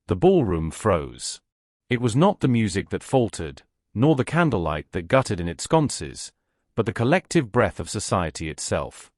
The ballroom froze. It was not the music that faltered, nor the candlelight that guttered in its sconces, but the collective breath of society itself.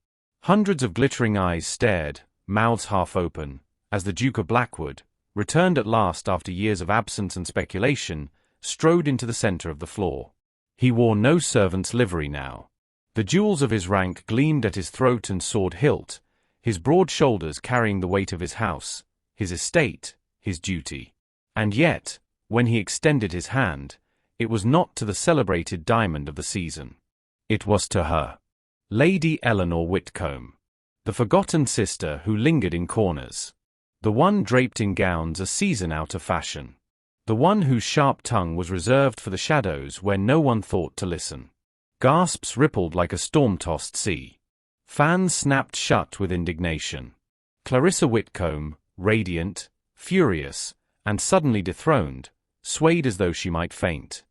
Hundreds of glittering eyes stared, mouths half open, as the Duke of Blackwood, returned at last after years of absence and speculation, strode into the center of the floor. He wore no servant's livery now. The jewels of his rank gleamed at his throat and sword hilt, his broad shoulders carrying the weight of his house, his estate, his duty. And yet, when he extended his hand, it was not to the celebrated diamond of the season. It was to her. Lady Eleanor Whitcombe. The forgotten sister who lingered in corners. The one draped in gowns a season out of fashion. The one whose sharp tongue was reserved for the shadows where no one thought to listen. Gasps rippled like a storm-tossed sea. Fans snapped shut with indignation. Clarissa Whitcombe, radiant, furious, and suddenly dethroned, swayed as though she might faint.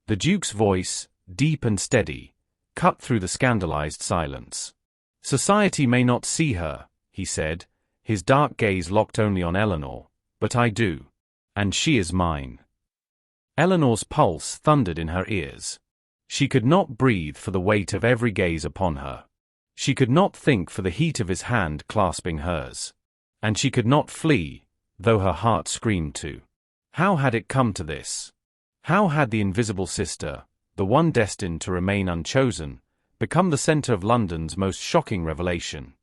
The Duke's voice, deep and steady, cut through the scandalized silence. "Society may not see her," he said, his dark gaze locked only on Eleanor, "but I do. And she is mine." Eleanor's pulse thundered in her ears. She could not breathe for the weight of every gaze upon her. She could not think for the heat of his hand clasping hers. And she could not flee, though her heart screamed to. How had it come to this? How had the invisible sister, the one destined to remain unchosen, become the center of London's most shocking revelation?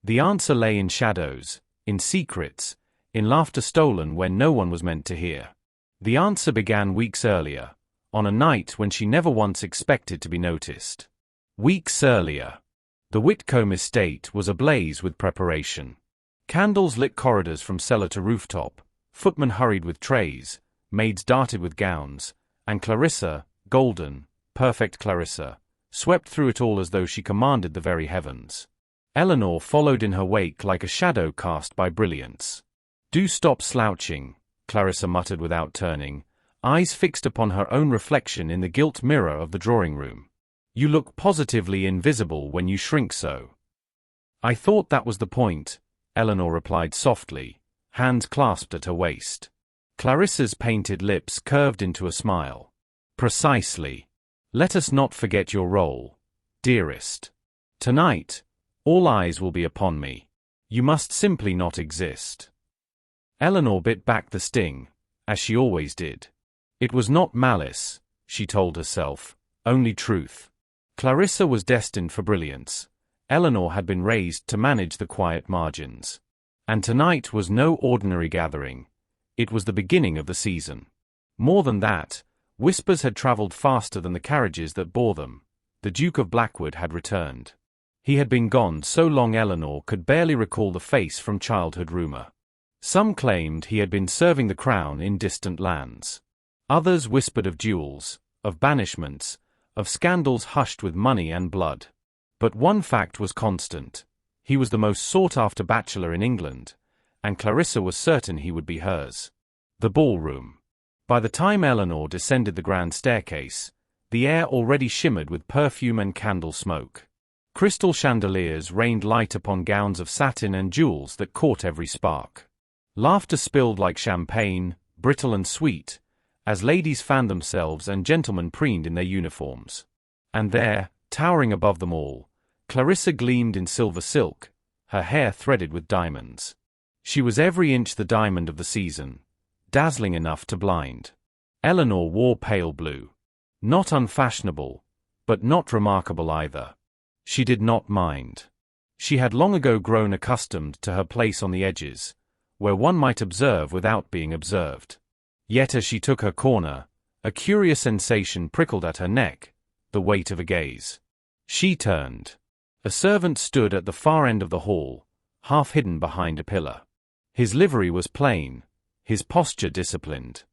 The answer lay in shadows, in secrets, in laughter stolen when no one was meant to hear. The answer began weeks earlier, on a night when she never once expected to be noticed. Weeks earlier. The Whitcombe estate was ablaze with preparation. Candles lit corridors from cellar to rooftop, footmen hurried with trays, maids darted with gowns, and Clarissa, golden, perfect Clarissa, swept through it all as though she commanded the very heavens. Eleanor followed in her wake like a shadow cast by brilliance. "Do stop slouching," Clarissa muttered without turning, eyes fixed upon her own reflection in the gilt mirror of the drawing-room. "You look positively invisible when you shrink so." "I thought that was the point," Eleanor replied softly, hands clasped at her waist. Clarissa's painted lips curved into a smile. "Precisely. Let us not forget your role, dearest. Tonight, all eyes will be upon me. You must simply not exist." Eleanor bit back the sting, as she always did. It was not malice, she told herself, only truth. Clarissa was destined for brilliance. Eleanor had been raised to manage the quiet margins. And tonight was no ordinary gathering. It was the beginning of the season. More than that, whispers had travelled faster than the carriages that bore them. The Duke of Blackwood had returned. He had been gone so long Eleanor could barely recall the face from childhood rumour. Some claimed he had been serving the crown in distant lands. Others whispered of duels, of banishments, of scandals hushed with money and blood. But one fact was constant. He was the most sought-after bachelor in England, and Clarissa was certain he would be hers. The ballroom. By the time Eleanor descended the grand staircase, the air already shimmered with perfume and candle smoke. Crystal chandeliers rained light upon gowns of satin and jewels that caught every spark. Laughter spilled like champagne, brittle and sweet, as ladies fanned themselves and gentlemen preened in their uniforms. And there, towering above them all, Clarissa gleamed in silver silk, her hair threaded with diamonds. She was every inch the diamond of the season, dazzling enough to blind. Eleanor wore pale blue. Not unfashionable, but not remarkable either. She did not mind. She had long ago grown accustomed to her place on the edges, where one might observe without being observed. Yet as she took her corner, a curious sensation prickled at her neck, the weight of a gaze. She turned. A servant stood at the far end of the hall, half hidden behind a pillar. His livery was plain, his posture disciplined.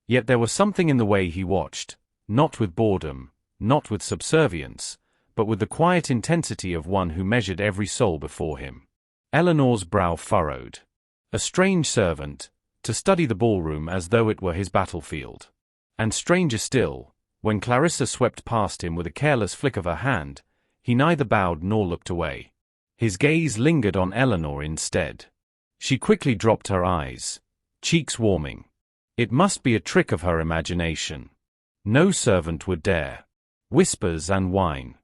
Yet there was something in the way he watched, not with boredom, not with subservience, but with the quiet intensity of one who measured every soul before him. Eleanor's brow furrowed. A strange servant, to study the ballroom as though it were his battlefield. And stranger still, when Clarissa swept past him with a careless flick of her hand, he neither bowed nor looked away. His gaze lingered on Eleanor instead. She quickly dropped her eyes, cheeks warming. It must be a trick of her imagination. No servant would dare. Whispers and whine.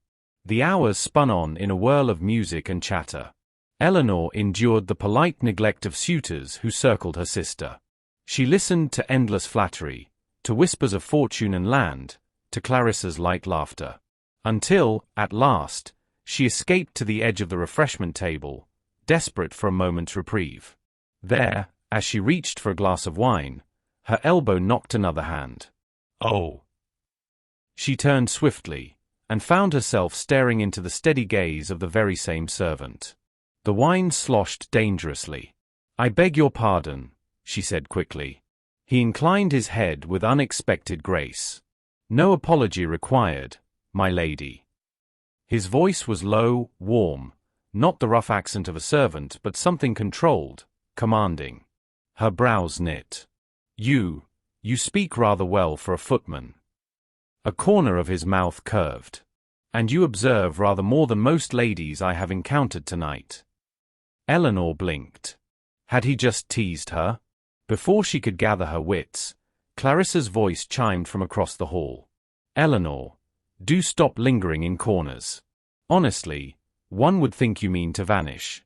The hours spun on in a whirl of music and chatter. Eleanor endured the polite neglect of suitors who circled her sister. She listened to endless flattery, to whispers of fortune and land, to Clarissa's light laughter. Until, at last, she escaped to the edge of the refreshment table, desperate for a moment's reprieve. There, as she reached for a glass of wine, her elbow knocked another hand. Oh! She turned swiftly, and found herself staring into the steady gaze of the very same servant. The wine sloshed dangerously. "I beg your pardon," she said quickly. He inclined his head with unexpected grace. "No apology required, my lady." His voice was low, warm, not the rough accent of a servant but something controlled, commanding. Her brows knit. You speak rather well for a footman." A corner of his mouth curved. "And you observe rather more than most ladies I have encountered tonight." Eleanor blinked. Had he just teased her? Before she could gather her wits, Clarissa's voice chimed from across the hall. "Eleanor, do stop lingering in corners. Honestly, one would think you mean to vanish."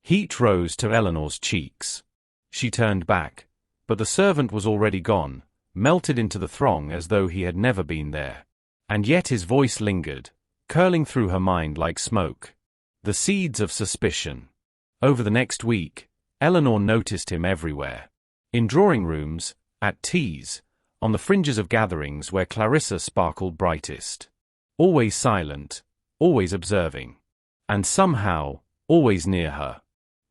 Heat rose to Eleanor's cheeks. She turned back, but the servant was already gone, melted into the throng as though he had never been there. And yet his voice lingered, curling through her mind like smoke. The seeds of suspicion. Over the next week, Eleanor noticed him everywhere. In drawing rooms, at teas, on the fringes of gatherings where Clarissa sparkled brightest. Always silent, always observing. And somehow, always near her.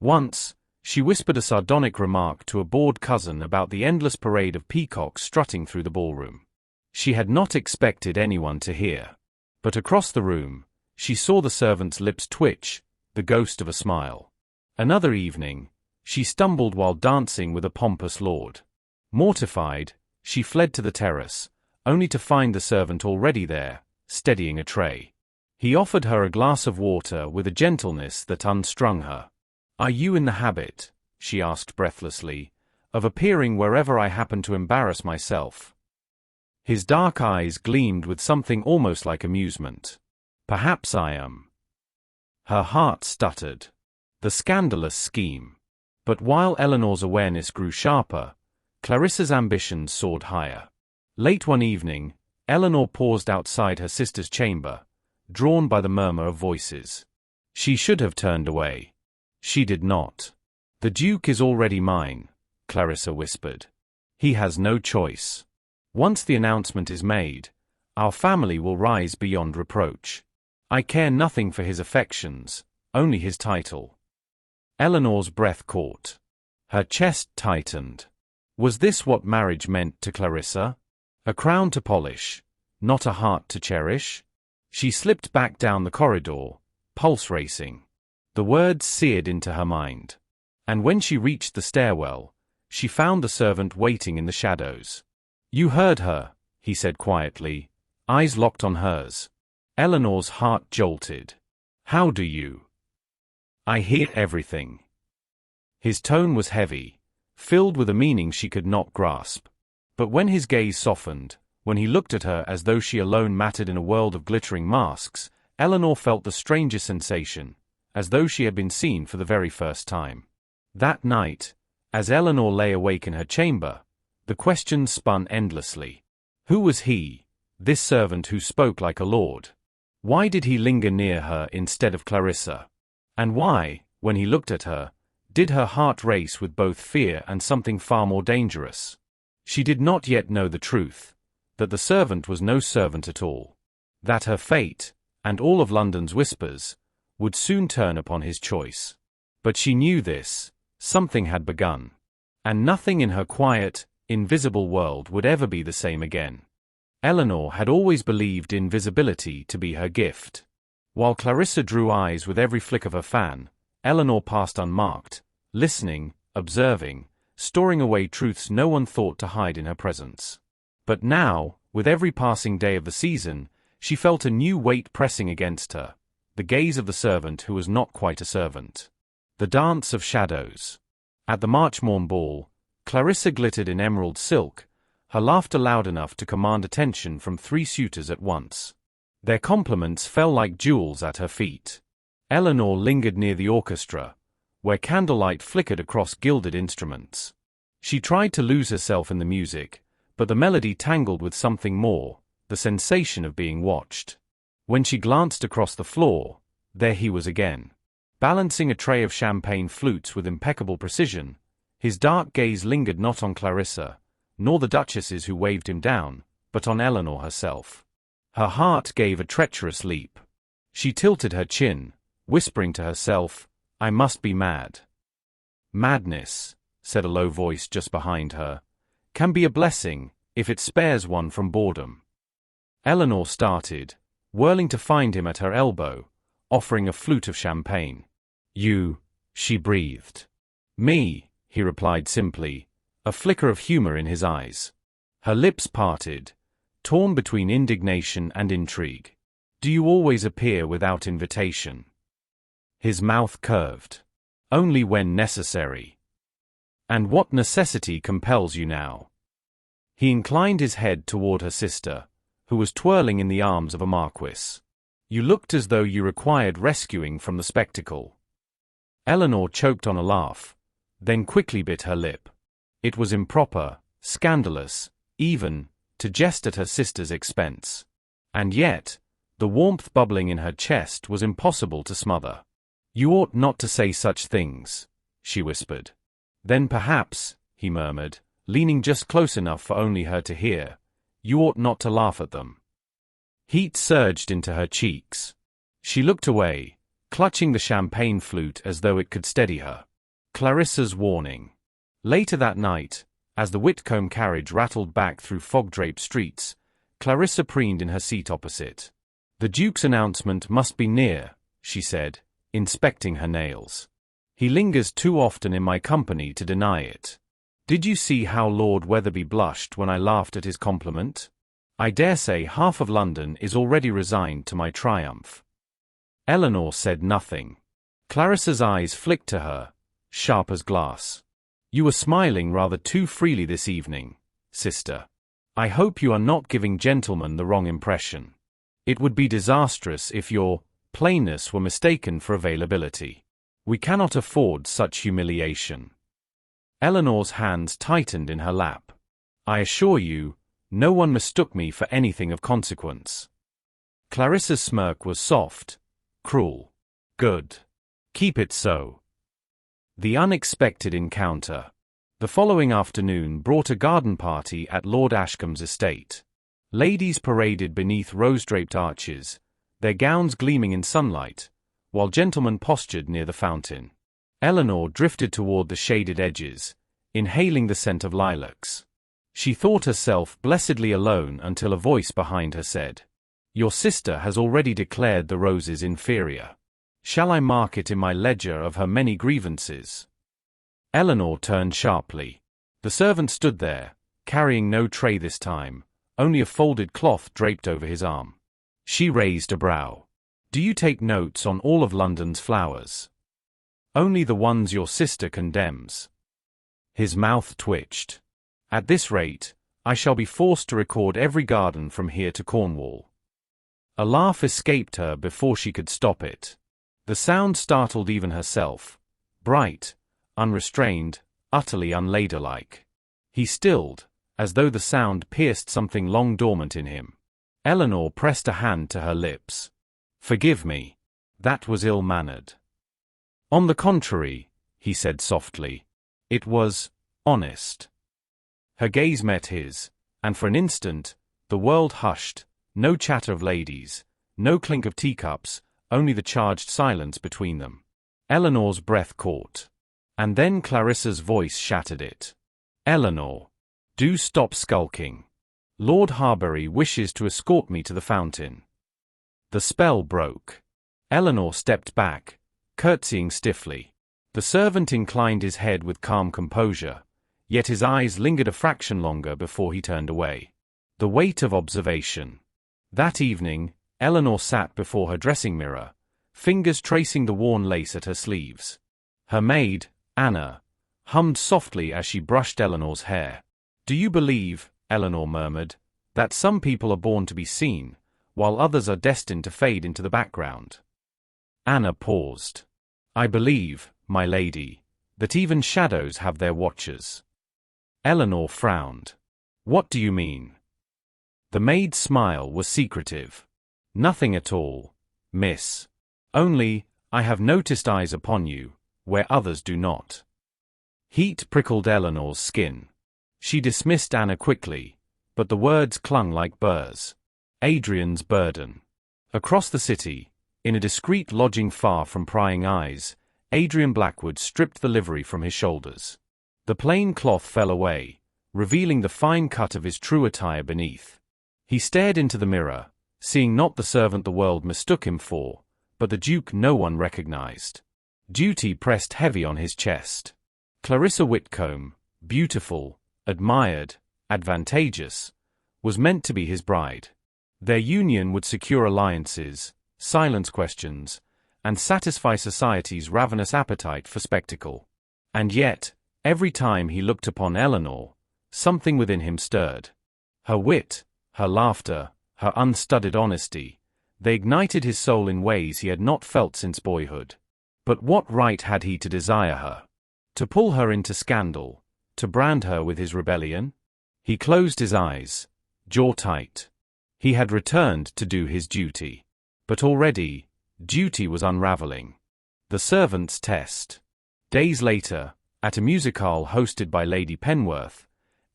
Once, she whispered a sardonic remark to a bored cousin about the endless parade of peacocks strutting through the ballroom. She had not expected anyone to hear. But across the room, she saw the servant's lips twitch, the ghost of a smile. Another evening, she stumbled while dancing with a pompous lord. Mortified, she fled to the terrace, only to find the servant already there, steadying a tray. He offered her a glass of water with a gentleness that unstrung her. "Are you in the habit," she asked breathlessly, "of appearing wherever I happen to embarrass myself?" His dark eyes gleamed with something almost like amusement. "Perhaps I am." Her heart stuttered. The scandalous scheme. But while Eleanor's awareness grew sharper, Clarissa's ambitions soared higher. Late one evening, Eleanor paused outside her sister's chamber, drawn by the murmur of voices. She should have turned away. She did not. "The Duke is already mine," Clarissa whispered. "He has no choice. Once the announcement is made, our family will rise beyond reproach. I care nothing for his affections, only his title." Eleanor's breath caught. Her chest tightened. Was this what marriage meant to Clarissa? A crown to polish, not a heart to cherish? She slipped back down the corridor, pulse racing. The words seared into her mind. And when she reached the stairwell, she found the servant waiting in the shadows. "You heard her," he said quietly, eyes locked on hers. Eleanor's heart jolted. "How do you?" "I hear everything." His tone was heavy, filled with a meaning she could not grasp. But when his gaze softened, when he looked at her as though she alone mattered in a world of glittering masks, Eleanor felt the strangest sensation, as though she had been seen for the very first time. That night, as Eleanor lay awake in her chamber, the questions spun endlessly. Who was he, this servant who spoke like a lord? Why did he linger near her instead of Clarissa? And why, when he looked at her, did her heart race with both fear and something far more dangerous? She did not yet know the truth, that the servant was no servant at all. That her fate, and all of London's whispers, would soon turn upon his choice. But she knew this, something had begun. And nothing in her quiet, invisible world would ever be the same again. Eleanor had always believed invisibility to be her gift. While Clarissa drew eyes with every flick of her fan, Eleanor passed unmarked, listening, observing, storing away truths no one thought to hide in her presence. But now, with every passing day of the season, she felt a new weight pressing against her, the gaze of the servant who was not quite a servant. The dance of shadows. At the Marchmorn ball, Clarissa glittered in emerald silk, her laughter loud enough to command attention from 3 suitors at once. Their compliments fell like jewels at her feet. Eleanor lingered near the orchestra, where candlelight flickered across gilded instruments. She tried to lose herself in the music, but the melody tangled with something more, the sensation of being watched. When she glanced across the floor, there he was again. Balancing a tray of champagne flutes with impeccable precision, his dark gaze lingered not on Clarissa, nor the duchesses who waved him down, but on Eleanor herself. Her heart gave a treacherous leap. She tilted her chin, whispering to herself, "I must be mad." "Madness," said a low voice just behind her, "can be a blessing, if it spares one from boredom." Eleanor started, whirling to find him at her elbow, offering a flute of champagne. "You," she breathed. "Me," he replied simply, a flicker of humor in his eyes. Her lips parted, torn between indignation and intrigue. "Do you always appear without invitation?" His mouth curved. "Only when necessary." "And what necessity compels you now?" He inclined his head toward her sister, who was twirling in the arms of a marquis. "You looked as though you required rescuing from the spectacle." Eleanor choked on a laugh, then quickly bit her lip. It was improper, scandalous, even, to jest at her sister's expense. And yet, the warmth bubbling in her chest was impossible to smother. "You ought not to say such things," she whispered. "Then perhaps," he murmured, leaning just close enough for only her to hear, "you ought not to laugh at them." Heat surged into her cheeks. She looked away, clutching the champagne flute as though it could steady her. Clarissa's warning. Later that night, as the Whitcombe carriage rattled back through fog-draped streets, Clarissa preened in her seat opposite. "The Duke's announcement must be near," she said, inspecting her nails. "He lingers too often in my company to deny it. Did you see how Lord Wetherby blushed when I laughed at his compliment? I dare say half of London is already resigned to my triumph." Eleanor said nothing. Clarissa's eyes flicked to her, sharp as glass. "You were smiling rather too freely this evening, sister. I hope you are not giving gentlemen the wrong impression. It would be disastrous if your plainness were mistaken for availability. We cannot afford such humiliation." Eleanor's hands tightened in her lap. "I assure you, no one mistook me for anything of consequence." Clarissa's smirk was soft, cruel. "Good. Keep it so." The unexpected encounter. The following afternoon brought a garden party at Lord Ashcombe's estate. Ladies paraded beneath rose-draped arches, their gowns gleaming in sunlight, while gentlemen postured near the fountain. Eleanor drifted toward the shaded edges, inhaling the scent of lilacs. She thought herself blessedly alone until a voice behind her said, "Your sister has already declared the roses inferior. Shall I mark it in my ledger of her many grievances?" Eleanor turned sharply. The servant stood there, carrying no tray this time, only a folded cloth draped over his arm. She raised a brow. "Do you take notes on all of London's flowers?" "Only the ones your sister condemns." His mouth twitched. "At this rate, I shall be forced to record every garden from here to Cornwall." A laugh escaped her before she could stop it. The sound startled even herself. Bright, unrestrained, utterly unladylike. He stilled, as though the sound pierced something long dormant in him. Eleanor pressed a hand to her lips. "Forgive me. That was ill-mannered." "On the contrary," he said softly, "it was honest." Her gaze met his, and for an instant, the world hushed, no chatter of ladies, no clink of teacups, only the charged silence between them. Eleanor's breath caught. And then Clarissa's voice shattered it. "Eleanor, do stop skulking. Lord Harbury wishes to escort me to the fountain." The spell broke. Eleanor stepped back, curtsying stiffly. The servant inclined his head with calm composure, yet his eyes lingered a fraction longer before he turned away. The weight of observation. That evening, Eleanor sat before her dressing mirror, fingers tracing the worn lace at her sleeves. Her maid, Anna, hummed softly as she brushed Eleanor's hair. "Do you believe," Eleanor murmured, "that some people are born to be seen, while others are destined to fade into the background?" Anna paused. "I believe, my lady, that even shadows have their watchers." Eleanor frowned. "What do you mean?" The maid's smile was secretive. "Nothing at all, miss. Only, I have noticed eyes upon you, where others do not." Heat prickled Eleanor's skin. She dismissed Anna quickly, but the words clung like burrs. Adrian's burden. Across the city, in a discreet lodging far from prying eyes, Adrian Blackwood stripped the livery from his shoulders. The plain cloth fell away, revealing the fine cut of his true attire beneath. He stared into the mirror, seeing not the servant the world mistook him for, but the Duke no one recognized. Duty pressed heavy on his chest. Clarissa Whitcombe, beautiful, admired, advantageous, was meant to be his bride. Their union would secure alliances, silence questions, and satisfy society's ravenous appetite for spectacle. And yet, every time he looked upon Eleanor, something within him stirred. Her wit, her laughter, her unstudied honesty, they ignited his soul in ways he had not felt since boyhood. But what right had he to desire her? To pull her into scandal? To brand her with his rebellion? He closed his eyes, jaw tight. He had returned to do his duty. But already, duty was unraveling. The servant's test. Days later, at a musicale hosted by Lady Penworth,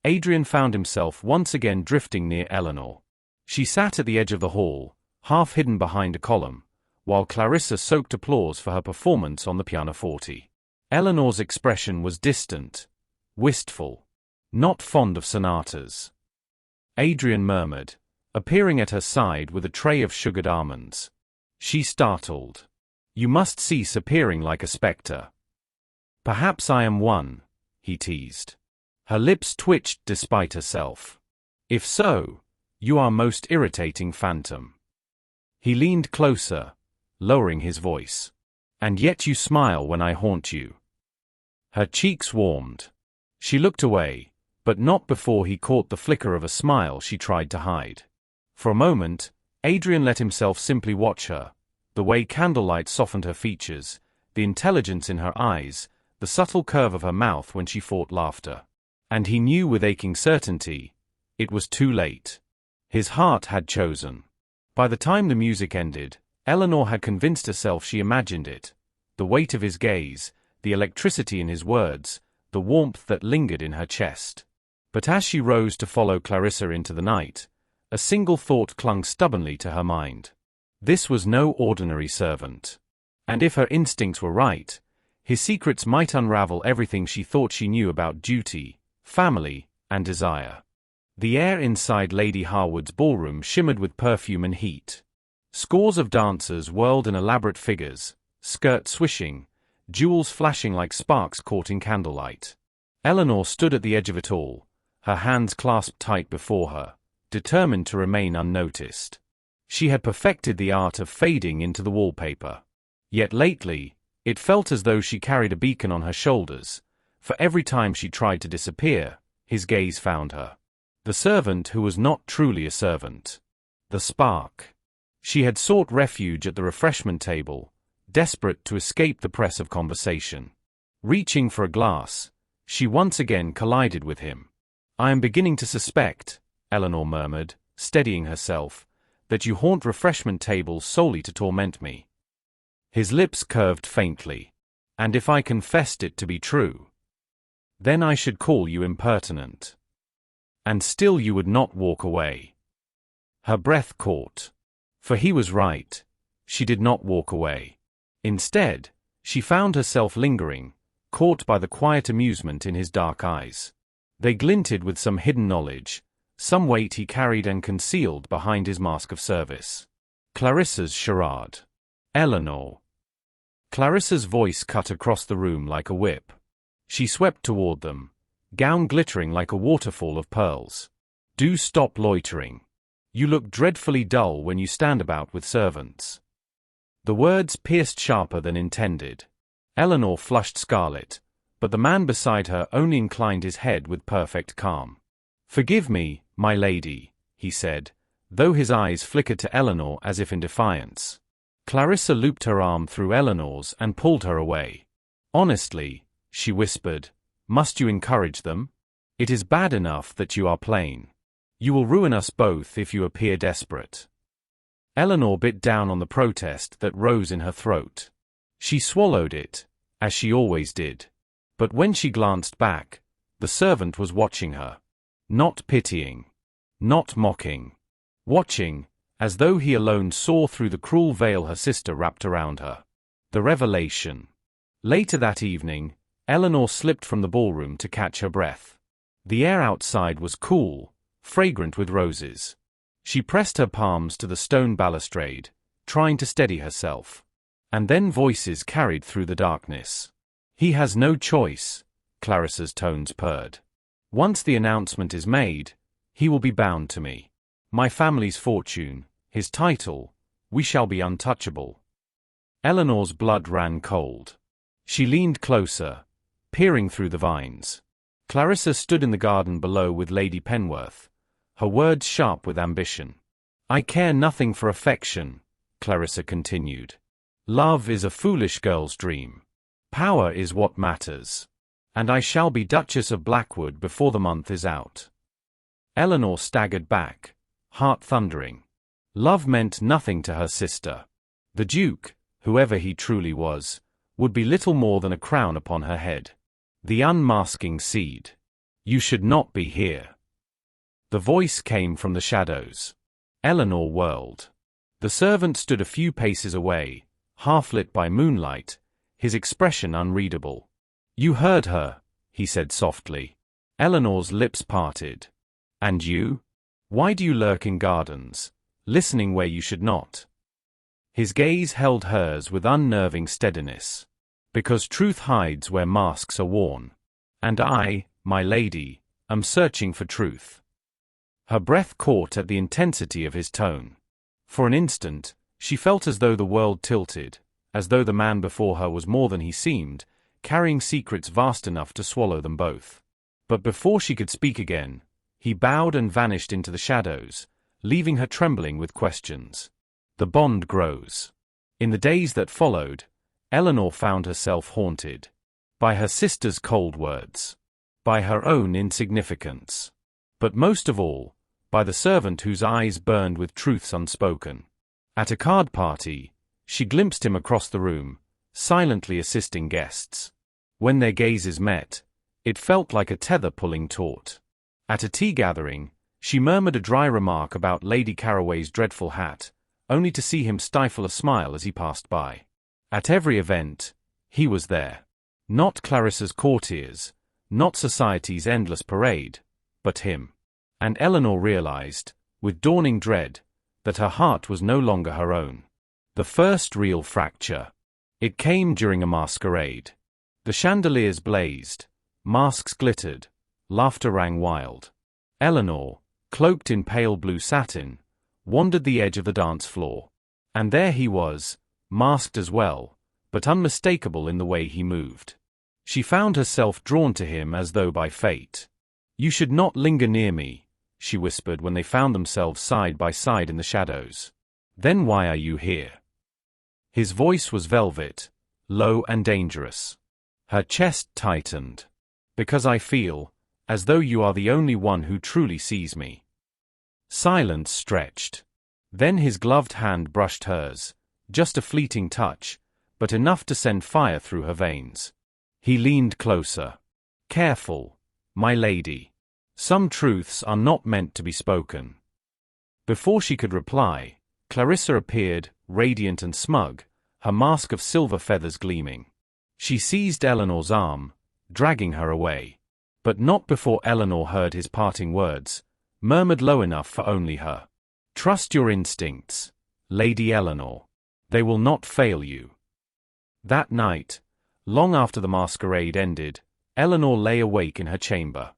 Adrian found himself once again drifting near Eleanor. She sat at the edge of the hall, half hidden behind a column, while Clarissa soaked applause for her performance on the pianoforte. Eleanor's expression was distant, wistful, not fond of sonatas. Adrian murmured, appearing at her side with a tray of sugared almonds. She startled. "You must cease appearing like a spectre." "Perhaps I am one," he teased. Her lips twitched despite herself. "If so, you are most irritating phantom." He leaned closer, lowering his voice. "And yet you smile when I haunt you." Her cheeks warmed. She looked away, but not before he caught the flicker of a smile she tried to hide. For a moment, Adrian let himself simply watch her, the way candlelight softened her features, the intelligence in her eyes, the subtle curve of her mouth when she fought laughter. And he knew with aching certainty, it was too late. His heart had chosen. By the time the music ended, Eleanor had convinced herself she imagined it. The weight of his gaze, the electricity in his words, the warmth that lingered in her chest. But as she rose to follow Clarissa into the night, a single thought clung stubbornly to her mind. This was no ordinary servant. And if her instincts were right, his secrets might unravel everything she thought she knew about duty, family, and desire. The air inside Lady Harwood's ballroom shimmered with perfume and heat. Scores of dancers whirled in elaborate figures, skirts swishing, jewels flashing like sparks caught in candlelight. Eleanor stood at the edge of it all, her hands clasped tight before her, determined to remain unnoticed. She had perfected the art of fading into the wallpaper. Yet lately, it felt as though she carried a beacon on her shoulders, for every time she tried to disappear, his gaze found her. The servant who was not truly a servant. The spark. She had sought refuge at the refreshment table, desperate to escape the press of conversation. Reaching for a glass, she once again collided with him. "I am beginning to suspect," Eleanor murmured, steadying herself, "that you haunt refreshment tables solely to torment me." His lips curved faintly. "And if I confessed it to be true, then I should call you impertinent. And still you would not walk away." Her breath caught. For he was right. She did not walk away. Instead, she found herself lingering, caught by the quiet amusement in his dark eyes. They glinted with some hidden knowledge, some weight he carried and concealed behind his mask of service. Clarissa's charade. "Eleanor." Clarissa's voice cut across the room like a whip. She swept toward them, gown glittering like a waterfall of pearls. "Do stop loitering. You look dreadfully dull when you stand about with servants." The words pierced sharper than intended. Eleanor flushed scarlet, but the man beside her only inclined his head with perfect calm. "Forgive me, my lady," he said, though his eyes flickered to Eleanor as if in defiance. Clarissa looped her arm through Eleanor's and pulled her away. "Honestly," she whispered, "must you encourage them? It is bad enough that you are plain. You will ruin us both if you appear desperate." Eleanor bit down on the protest that rose in her throat. She swallowed it, as she always did. But when she glanced back, the servant was watching her. Not pitying. Not mocking. Watching, as though he alone saw through the cruel veil her sister wrapped around her. The revelation. Later that evening, Eleanor slipped from the ballroom to catch her breath. The air outside was cool, fragrant with roses. She pressed her palms to the stone balustrade, trying to steady herself. And then voices carried through the darkness. "He has no choice," Clarissa's tones purred. "Once the announcement is made, he will be bound to me. My family's fortune, his title, we shall be untouchable." Eleanor's blood ran cold. She leaned closer, peering through the vines. Clarissa stood in the garden below with Lady Penworth, her words sharp with ambition. "I care nothing for affection," Clarissa continued. "Love is a foolish girl's dream. Power is what matters. And I shall be Duchess of Blackwood before the month is out." Eleanor staggered back, heart thundering. Love meant nothing to her sister. The Duke, whoever he truly was, would be little more than a crown upon her head. The unmasking seed. "You should not be here." The voice came from the shadows. Eleanor whirled. The servant stood a few paces away, half-lit by moonlight, his expression unreadable. "You heard her," he said softly. Eleanor's lips parted. "And you? Why do you lurk in gardens, listening where you should not?" His gaze held hers with unnerving steadiness. "Because truth hides where masks are worn. And I, my lady, am searching for truth." Her breath caught at the intensity of his tone. For an instant, she felt as though the world tilted, as though the man before her was more than he seemed, carrying secrets vast enough to swallow them both. But before she could speak again, he bowed and vanished into the shadows, leaving her trembling with questions. The bond grows. In the days that followed, Eleanor found herself haunted. By her sister's cold words. By her own insignificance. But most of all, by the servant whose eyes burned with truths unspoken. At a card party, she glimpsed him across the room, silently assisting guests. When their gazes met, it felt like a tether pulling taut. At a tea gathering, she murmured a dry remark about Lady Caraway's dreadful hat, only to see him stifle a smile as he passed by. At every event, he was there. Not Clarissa's courtiers, not society's endless parade, but him. And Eleanor realized, with dawning dread, that her heart was no longer her own. The first real fracture. It came during a masquerade. The chandeliers blazed, masks glittered, laughter rang wild. Eleanor, cloaked in pale blue satin, wandered the edge of the dance floor. And there he was, masked as well, but unmistakable in the way he moved. She found herself drawn to him as though by fate. "You should not linger near me," she whispered when they found themselves side by side in the shadows. "Then why are you here?" His voice was velvet, low and dangerous. Her chest tightened. "Because I feel, as though you are the only one who truly sees me." Silence stretched. Then his gloved hand brushed hers, just a fleeting touch, but enough to send fire through her veins. He leaned closer. "Careful, my lady. Some truths are not meant to be spoken." Before she could reply, Clarissa appeared, radiant and smug, her mask of silver feathers gleaming. She seized Eleanor's arm, dragging her away. But not before Eleanor heard his parting words, murmured low enough for only her. "Trust your instincts, Lady Eleanor. They will not fail you." That night, long after the masquerade ended, Eleanor lay awake in her chamber.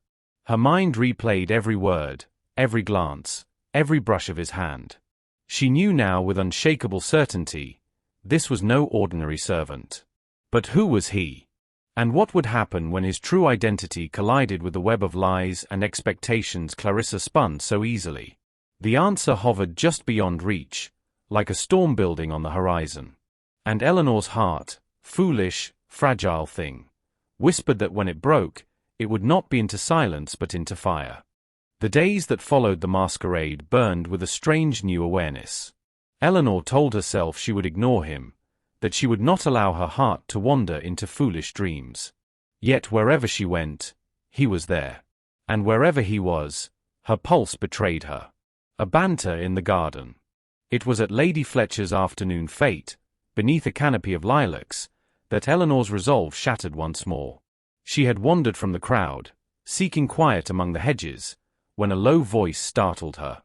Her mind replayed every word, every glance, every brush of his hand. She knew now with unshakable certainty, this was no ordinary servant. But who was he? And what would happen when his true identity collided with the web of lies and expectations Clarissa spun so easily? The answer hovered just beyond reach, like a storm building on the horizon. And Eleanor's heart, foolish, fragile thing, whispered that when it broke, it would not be into silence but into fire. The days that followed the masquerade burned with a strange new awareness. Eleanor told herself she would ignore him, that she would not allow her heart to wander into foolish dreams. Yet wherever she went, he was there. And wherever he was, her pulse betrayed her. A banter in the garden. It was at Lady Fletcher's afternoon fete, beneath a canopy of lilacs, that Eleanor's resolve shattered once more. She had wandered from the crowd, seeking quiet among the hedges, when a low voice startled her.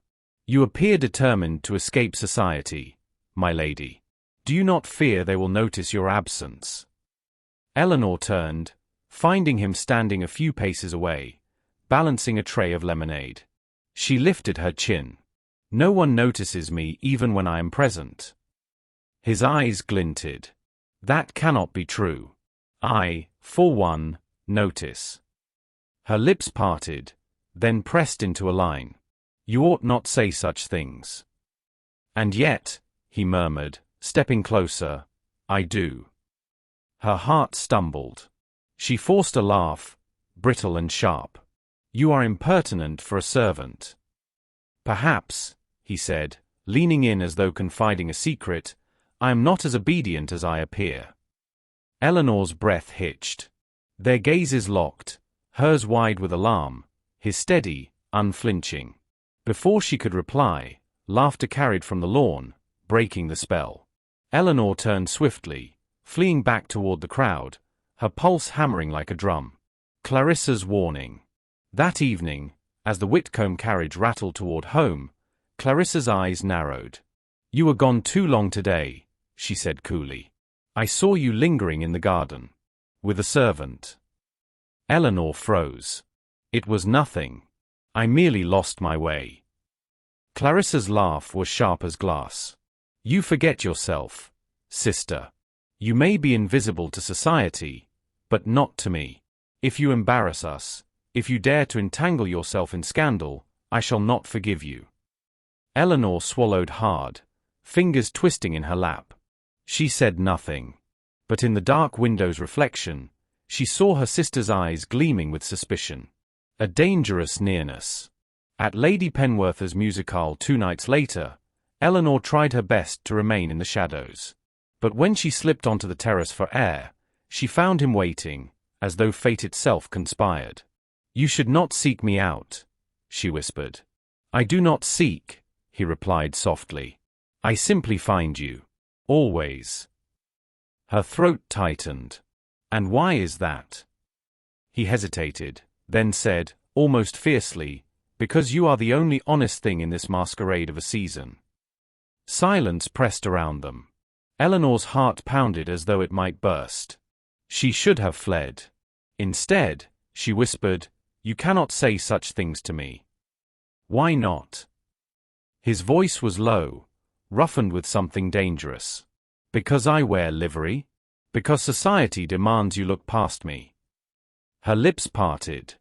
"You appear determined to escape society, my lady. Do you not fear they will notice your absence?" Eleanor turned, finding him standing a few paces away, balancing a tray of lemonade. She lifted her chin. "No one notices me even when I am present." His eyes glinted. "That cannot be true. I, for one, notice." Her lips parted, then pressed into a line. "You ought not say such things." "And yet," he murmured, stepping closer, "I do." Her heart stumbled. She forced a laugh, brittle and sharp. "You are impertinent for a servant." "Perhaps," he said, leaning in as though confiding a secret, "I am not as obedient as I appear." Eleanor's breath hitched. Their gazes locked, hers wide with alarm, his steady, unflinching. Before she could reply, laughter carried from the lawn, breaking the spell. Eleanor turned swiftly, fleeing back toward the crowd, her pulse hammering like a drum. Clarissa's warning. That evening, as the Whitcombe carriage rattled toward home, Clarissa's eyes narrowed. "You were gone too long today," she said coolly. "I saw you lingering in the garden. With a servant." Eleanor froze. "It was nothing. I merely lost my way." Clarissa's laugh was sharp as glass. "You forget yourself, sister. You may be invisible to society, but not to me. If you embarrass us, if you dare to entangle yourself in scandal, I shall not forgive you." Eleanor swallowed hard, fingers twisting in her lap. She said nothing. But in the dark window's reflection, she saw her sister's eyes gleaming with suspicion. A dangerous nearness. At Lady Penworther's musicale 2 nights later, Eleanor tried her best to remain in the shadows. But when she slipped onto the terrace for air, she found him waiting, as though fate itself conspired. "You should not seek me out," she whispered. "I do not seek," he replied softly. "I simply find you. Always." Her throat tightened. "And why is that?" He hesitated, then said, almost fiercely, "Because you are the only honest thing in this masquerade of a season." Silence pressed around them. Eleanor's heart pounded as though it might burst. She should have fled. Instead, she whispered, "You cannot say such things to me." "Why not?" His voice was low, roughened with something dangerous. "Because I wear livery? Because society demands you look past me?" Her lips parted.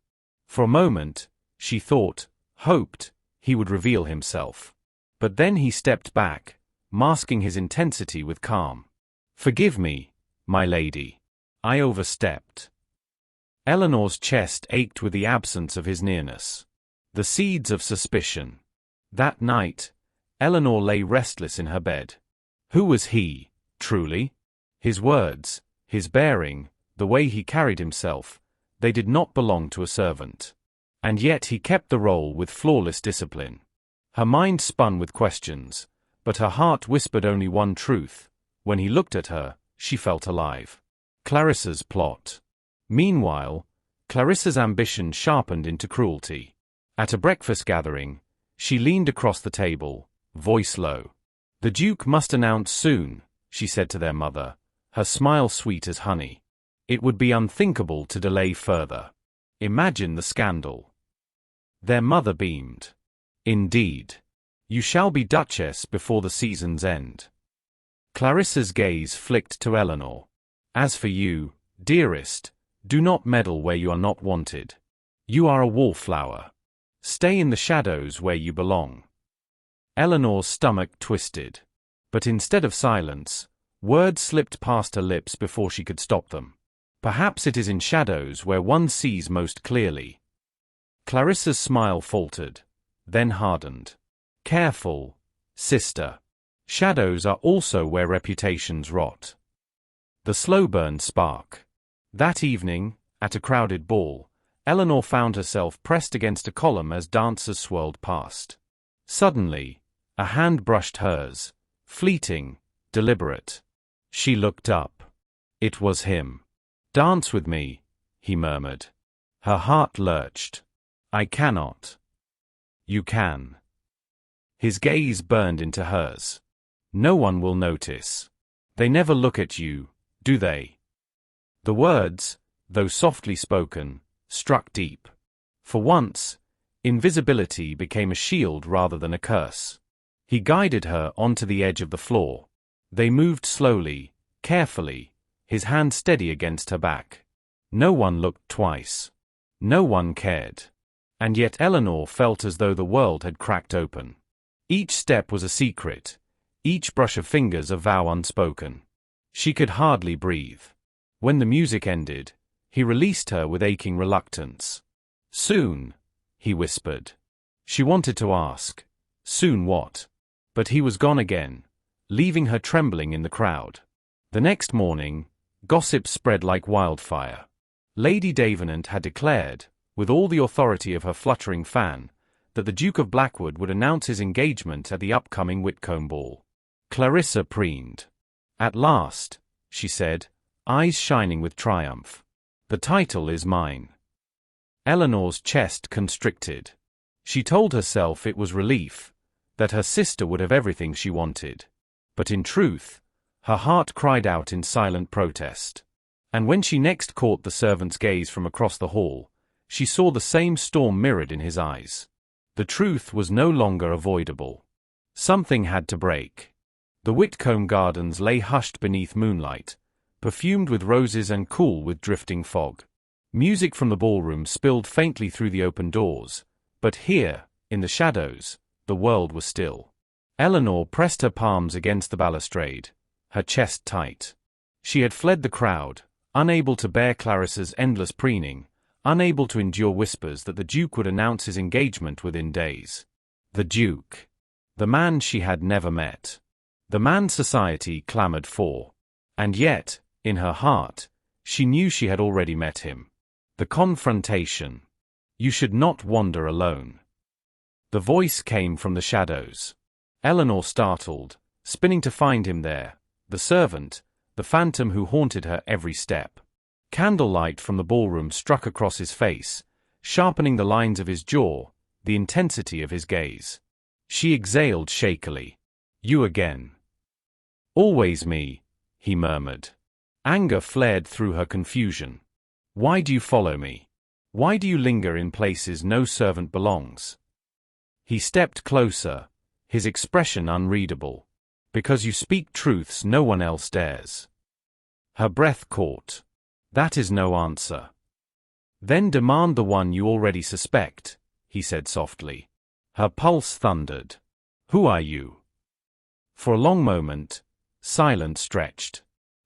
For a moment, she thought, hoped, he would reveal himself. But then he stepped back, masking his intensity with calm. "Forgive me, my lady. I overstepped." Eleanor's chest ached with the absence of his nearness. The seeds of suspicion. That night, Eleanor lay restless in her bed. Who was he, truly? His words, his bearing, the way he carried himself, they did not belong to a servant. And yet he kept the role with flawless discipline. Her mind spun with questions, but her heart whispered only one truth. When he looked at her, she felt alive. Clarissa's plot. Meanwhile, Clarissa's ambition sharpened into cruelty. At a breakfast gathering, she leaned across the table, voice low. "The Duke must announce soon," she said to their mother, her smile sweet as honey. It would be unthinkable to delay further. Imagine the scandal. Their mother beamed. "Indeed. You shall be Duchess before the season's end." Clarissa's gaze flicked to Eleanor. "As for you, dearest, Do not meddle where you are not wanted. You are a wallflower. Stay in the shadows where you belong. Eleanor's stomach twisted. But instead of silence, words slipped past her lips before she could stop them. Perhaps it is in shadows where one sees most clearly. Clarissa's smile faltered, then hardened. Careful, sister. Shadows are also where reputations rot. The slow burn spark. That evening, at a crowded ball, Eleanor found herself pressed against a column as dancers swirled past. Suddenly, a hand brushed hers, fleeting, deliberate. She looked up. It was him. "Dance with me," he murmured. Her heart lurched. "I cannot." "You can." His gaze burned into hers. "No one will notice. They never look at you, do they?" The words, though softly spoken, struck deep. For once, invisibility became a shield rather than a curse. He guided her onto the edge of the floor. They moved slowly, carefully, his hand steady against her back. No one looked twice. No one cared. And yet Eleanor felt as though the world had cracked open. Each step was a secret, each brush of fingers a vow unspoken. She could hardly breathe. When the music ended, he released her with aching reluctance. "Soon," he whispered. She wanted to ask, "Soon what?" But he was gone again, leaving her trembling in the crowd. The next morning, gossip spread like wildfire. Lady Davenant had declared, with all the authority of her fluttering fan, that the Duke of Blackwood would announce his engagement at the upcoming Whitcombe ball. Clarissa preened. "At last," she said, eyes shining with triumph. "The title is mine." Eleanor's chest constricted. She told herself it was relief, that her sister would have everything she wanted. But in truth, her heart cried out in silent protest. And when she next caught the servant's gaze from across the hall, she saw the same storm mirrored in his eyes. The truth was no longer avoidable. Something had to break. The Whitcombe gardens lay hushed beneath moonlight, perfumed with roses and cool with drifting fog. Music from the ballroom spilled faintly through the open doors, but here, in the shadows, the world was still. Eleanor pressed her palms against the balustrade, her chest tight. She had fled the crowd, unable to bear Clarissa's endless preening, unable to endure whispers that the Duke would announce his engagement within days. The Duke. The man she had never met. The man society clamored for. And yet, in her heart, she knew she had already met him. The confrontation. "You should not wander alone." The voice came from the shadows. Eleanor startled, spinning to find him there, the servant, the phantom who haunted her every step. Candlelight from the ballroom struck across his face, sharpening the lines of his jaw, the intensity of his gaze. She exhaled shakily. "You again." "Always me," he murmured. Anger flared through her confusion. "Why do you follow me? Why do you linger in places no servant belongs?" He stepped closer, his expression unreadable. "Because you speak truths no one else dares." Her breath caught. "That is no answer." "Then demand the one you already suspect," he said softly. Her pulse thundered. "Who are you?" For a long moment, silence stretched.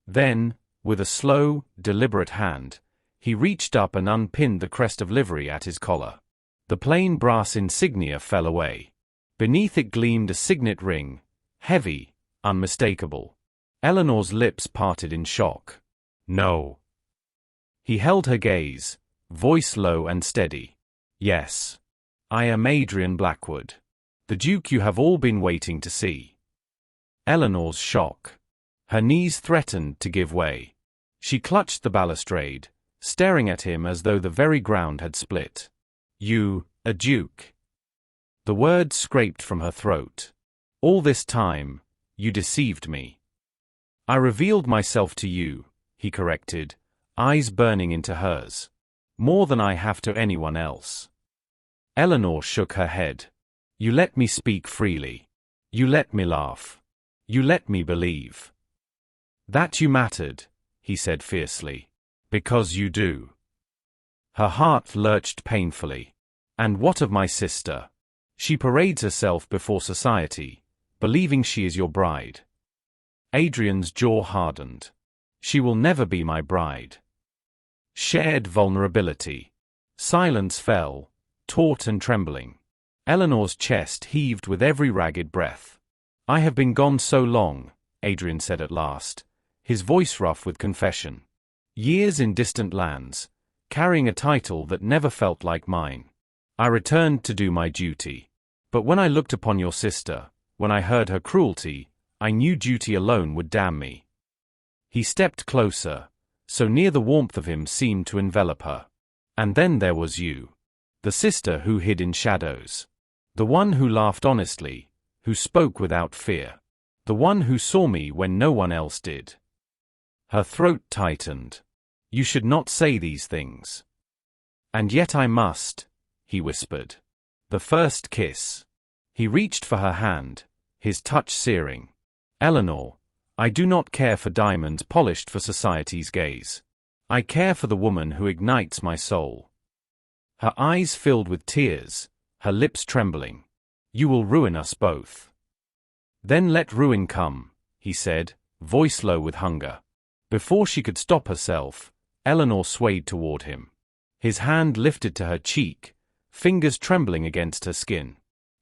Then, with a slow, deliberate hand, he reached up and unpinned the crest of livery at his collar. The plain brass insignia fell away. Beneath it gleamed a signet ring, heavy, unmistakable. Eleanor's lips parted in shock. "No." He held her gaze, voice low and steady. "Yes. I am Adrian Blackwood. The Duke you have all been waiting to see." Eleanor's shock. Her knees threatened to give way. She clutched the balustrade, staring at him as though the very ground had split. "You, a duke?" The words scraped from her throat. "All this time, you deceived me." "I revealed myself to you," he corrected, eyes burning into hers. "More than I have to anyone else." Eleanor shook her head. "You let me speak freely. You let me laugh. You let me believe." "That you mattered," he said fiercely. "Because you do." Her heart lurched painfully. And what of my sister? She parades herself before society, believing she is your bride. Adrian's jaw hardened. She will never be my bride. Shared vulnerability. Silence fell, taut and trembling. Eleanor's chest heaved with every ragged breath. I have been gone so long, Adrian said at last, his voice rough with confession. Years in distant lands, carrying a title that never felt like mine. I returned to do my duty. But when I looked upon your sister, when I heard her cruelty, I knew duty alone would damn me. He stepped closer, so near the warmth of him seemed to envelop her. And then there was you. The sister who hid in shadows. The one who laughed honestly, who spoke without fear. The one who saw me when no one else did. Her throat tightened. You should not say these things. And yet I must, he whispered. The first kiss. He reached for her hand, his touch searing. Eleanor, I do not care for diamonds polished for society's gaze. I care for the woman who ignites my soul. Her eyes filled with tears, her lips trembling. You will ruin us both. Then let ruin come, he said, voice low with hunger. Before she could stop herself, Eleanor swayed toward him. His hand lifted to her cheek, fingers trembling against her skin.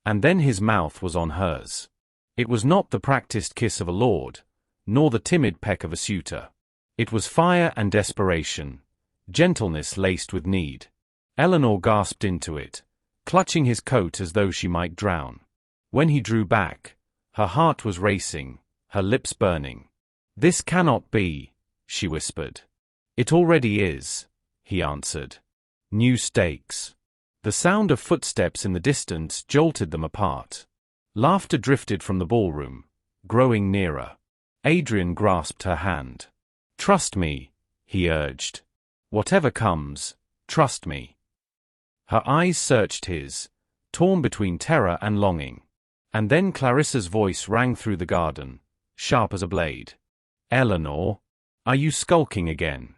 And then his mouth was on hers. It was not the practiced kiss of a lord, nor the timid peck of a suitor. It was fire and desperation, gentleness laced with need. Eleanor gasped into it, clutching his coat as though she might drown. When he drew back, her heart was racing, her lips burning. This cannot be, she whispered. It already is, he answered. New stakes. The sound of footsteps in the distance jolted them apart. Laughter drifted from the ballroom, growing nearer. Adrian grasped her hand. Trust me, he urged. Whatever comes, trust me. Her eyes searched his, torn between terror and longing. And then Clarissa's voice rang through the garden, sharp as a blade. Eleanor, are you skulking again?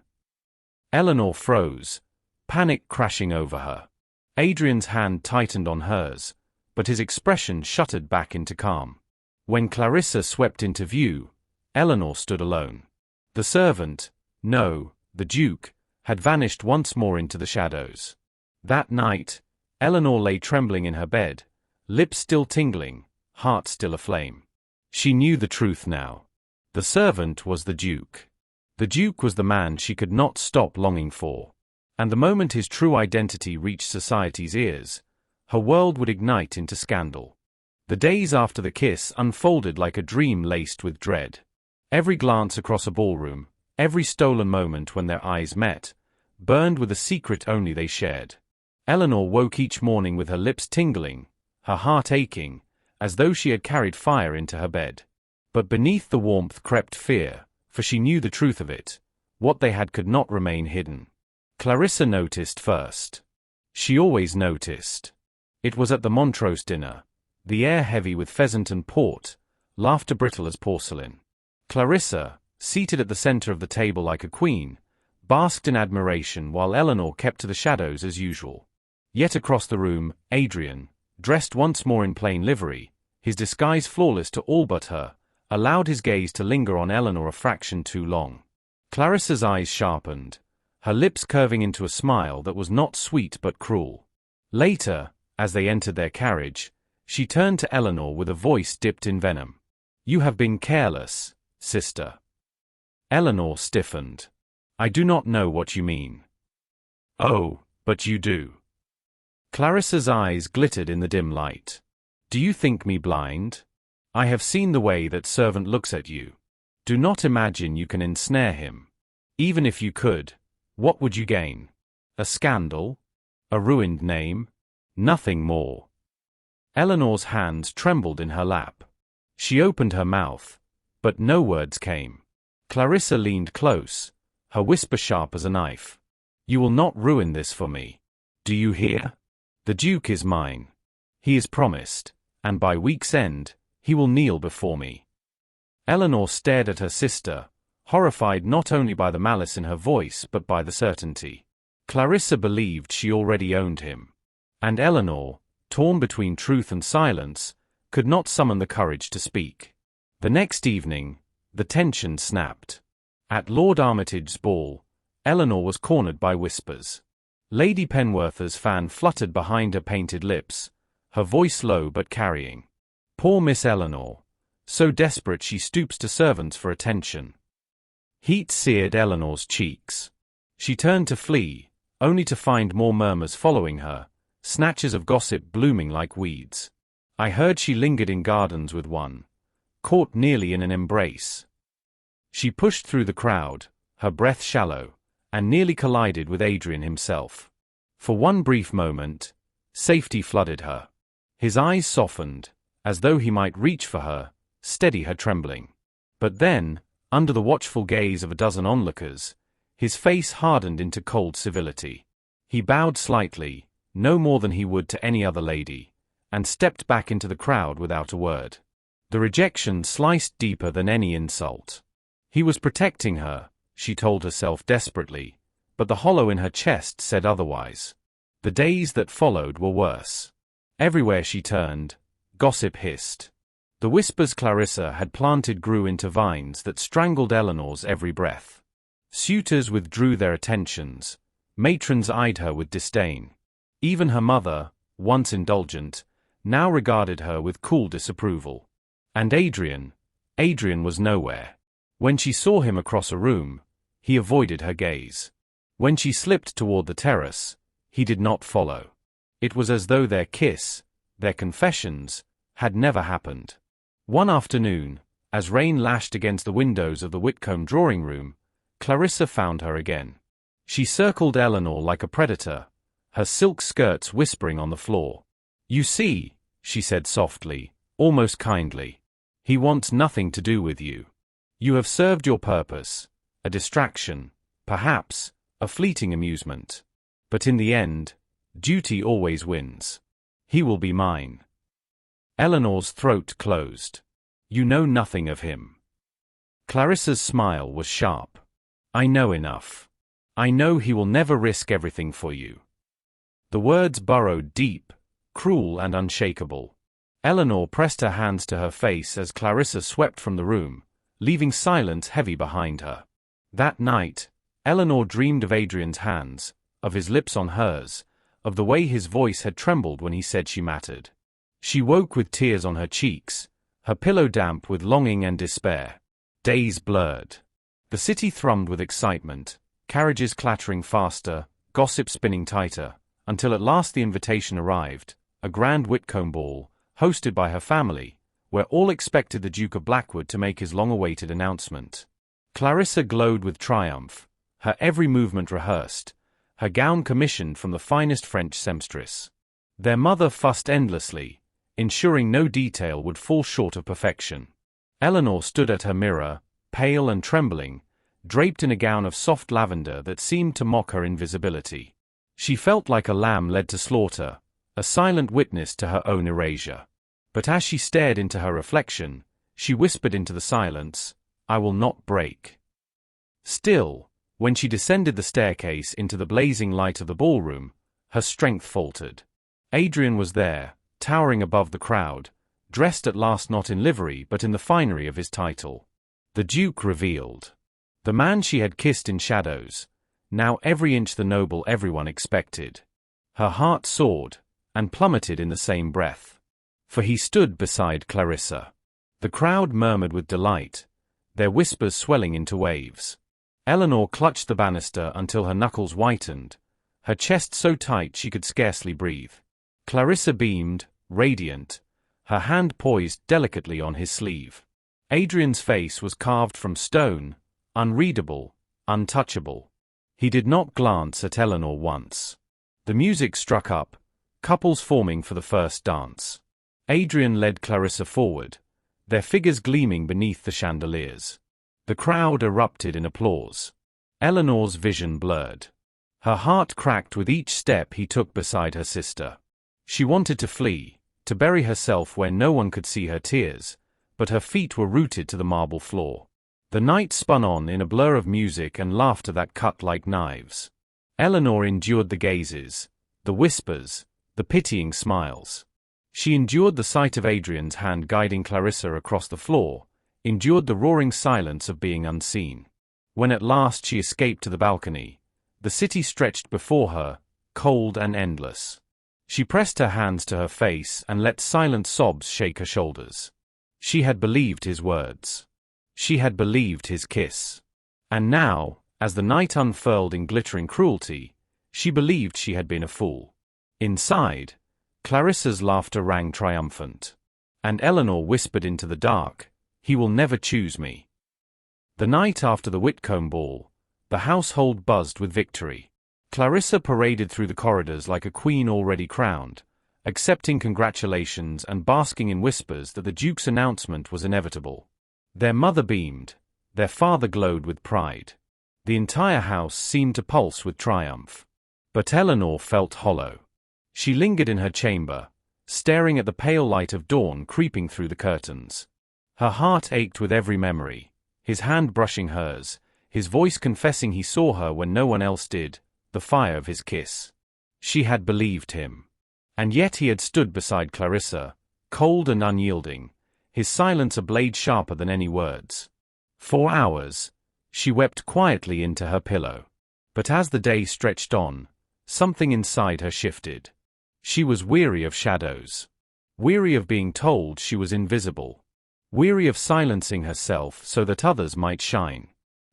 Eleanor froze, panic crashing over her. Adrian's hand tightened on hers, but his expression shuttered back into calm. When Clarissa swept into view, Eleanor stood alone. The servant, no, the Duke, had vanished once more into the shadows. That night, Eleanor lay trembling in her bed, lips still tingling, heart still aflame. She knew the truth now. The servant was the Duke. The Duke was the man she could not stop longing for. And the moment his true identity reached society's ears, her world would ignite into scandal. The days after the kiss unfolded like a dream laced with dread. Every glance across a ballroom, every stolen moment when their eyes met, burned with a secret only they shared. Eleanor woke each morning with her lips tingling, her heart aching, as though she had carried fire into her bed. But beneath the warmth crept fear, for she knew the truth of it. What they had could not remain hidden. Clarissa noticed first. She always noticed. It was at the Montrose dinner, the air heavy with pheasant and port, laughter brittle as porcelain. Clarissa, seated at the center of the table like a queen, basked in admiration while Eleanor kept to the shadows as usual. Yet across the room, Adrian, dressed once more in plain livery, his disguise flawless to all but her, allowed his gaze to linger on Eleanor a fraction too long. Clarissa's eyes sharpened, her lips curving into a smile that was not sweet but cruel. Later, as they entered their carriage, she turned to Eleanor with a voice dipped in venom. You have been careless, sister. Eleanor stiffened. I do not know what you mean. Oh, but you do. Clarissa's eyes glittered in the dim light. Do you think me blind? I have seen the way that servant looks at you. Do not imagine you can ensnare him. Even if you could, what would you gain? A scandal? A ruined name? Nothing more. Eleanor's hands trembled in her lap. She opened her mouth, but no words came. Clarissa leaned close, her whisper sharp as a knife. You will not ruin this for me. Do you hear? The Duke is mine. He is promised, and by week's end, he will kneel before me. Eleanor stared at her sister, horrified not only by the malice in her voice but by the certainty. Clarissa believed she already owned him. And Eleanor, torn between truth and silence, could not summon the courage to speak. The next evening, the tension snapped. At Lord Armitage's ball, Eleanor was cornered by whispers. Lady Penworth's fan fluttered behind her painted lips, her voice low but carrying. Poor Miss Eleanor, so desperate she stoops to servants for attention. Heat seared Eleanor's cheeks. She turned to flee, only to find more murmurs following her, snatches of gossip blooming like weeds. I heard she lingered in gardens with one, caught nearly in an embrace. She pushed through the crowd, her breath shallow, and nearly collided with Adrian himself. For one brief moment, safety flooded her. His eyes softened, as though he might reach for her, steady her trembling. But then, under the watchful gaze of a dozen onlookers, his face hardened into cold civility. He bowed slightly, no more than he would to any other lady, and stepped back into the crowd without a word. The rejection sliced deeper than any insult. He was protecting her, she told herself desperately, but the hollow in her chest said otherwise. The days that followed were worse. Everywhere she turned, gossip hissed. The whispers Clarissa had planted grew into vines that strangled Eleanor's every breath. Suitors withdrew their attentions, matrons eyed her with disdain. Even her mother, once indulgent, now regarded her with cool disapproval. And Adrian was nowhere. When she saw him across a room, he avoided her gaze. When she slipped toward the terrace, he did not follow. It was as though their kiss, their confessions, had never happened. One afternoon, as rain lashed against the windows of the Whitcombe drawing room, Clarissa found her again. She circled Eleanor like a predator, her silk skirts whispering on the floor. "You see," she said softly, almost kindly, "he wants nothing to do with you. You have served your purpose, a distraction, perhaps, a fleeting amusement. But in the end, duty always wins. He will be mine." Eleanor's throat closed. "You know nothing of him." Clarissa's smile was sharp. "I know enough. I know he will never risk everything for you." The words burrowed deep, cruel and unshakable. Eleanor pressed her hands to her face as Clarissa swept from the room, leaving silence heavy behind her. That night, Eleanor dreamed of Adrian's hands, of his lips on hers, of the way his voice had trembled when he said she mattered. She woke with tears on her cheeks, her pillow damp with longing and despair. Days blurred. The city thrummed with excitement, carriages clattering faster, gossip spinning tighter, until at last the invitation arrived, a grand Whitcombe ball, hosted by her family, where all expected the Duke of Blackwood to make his long-awaited announcement. Clarissa glowed with triumph, her every movement rehearsed, her gown commissioned from the finest French seamstress. Their mother fussed endlessly, ensuring no detail would fall short of perfection. Eleanor stood at her mirror, pale and trembling, draped in a gown of soft lavender that seemed to mock her invisibility. She felt like a lamb led to slaughter, a silent witness to her own erasure. But as she stared into her reflection, she whispered into the silence, "I will not break." Still, when she descended the staircase into the blazing light of the ballroom, her strength faltered. Adrian was there, towering above the crowd, dressed at last not in livery but in the finery of his title. The Duke revealed. The man she had kissed in shadows, now every inch the noble everyone expected. Her heart soared, and plummeted in the same breath. For he stood beside Clarissa. The crowd murmured with delight, their whispers swelling into waves. Eleanor clutched the banister until her knuckles whitened, her chest so tight she could scarcely breathe. Clarissa beamed, radiant, her hand poised delicately on his sleeve. Adrian's face was carved from stone, unreadable, untouchable. He did not glance at Eleanor once. The music struck up, couples forming for the first dance. Adrian led Clarissa forward, their figures gleaming beneath the chandeliers. The crowd erupted in applause. Eleanor's vision blurred. Her heart cracked with each step he took beside her sister. She wanted to flee, to bury herself where no one could see her tears, but her feet were rooted to the marble floor. The night spun on in a blur of music and laughter that cut like knives. Eleanor endured the gazes, the whispers, the pitying smiles. She endured the sight of Adrian's hand guiding Clarissa across the floor, endured the roaring silence of being unseen. When at last she escaped to the balcony, the city stretched before her, cold and endless. She pressed her hands to her face and let silent sobs shake her shoulders. She had believed his words. She had believed his kiss. And now, as the night unfurled in glittering cruelty, she believed she had been a fool. Inside, Clarissa's laughter rang triumphant. And Eleanor whispered into the dark, "He will never choose me." The night after the Whitcombe ball, the household buzzed with victory. Clarissa paraded through the corridors like a queen already crowned, accepting congratulations and basking in whispers that the Duke's announcement was inevitable. Their mother beamed, their father glowed with pride. The entire house seemed to pulse with triumph. But Eleanor felt hollow. She lingered in her chamber, staring at the pale light of dawn creeping through the curtains. Her heart ached with every memory, his hand brushing hers, his voice confessing he saw her when no one else did, the fire of his kiss. She had believed him. And yet he had stood beside Clarissa, cold and unyielding, his silence a blade sharper than any words. For hours, she wept quietly into her pillow. But as the day stretched on, something inside her shifted. She was weary of shadows. Weary of being told she was invisible. Weary of silencing herself so that others might shine.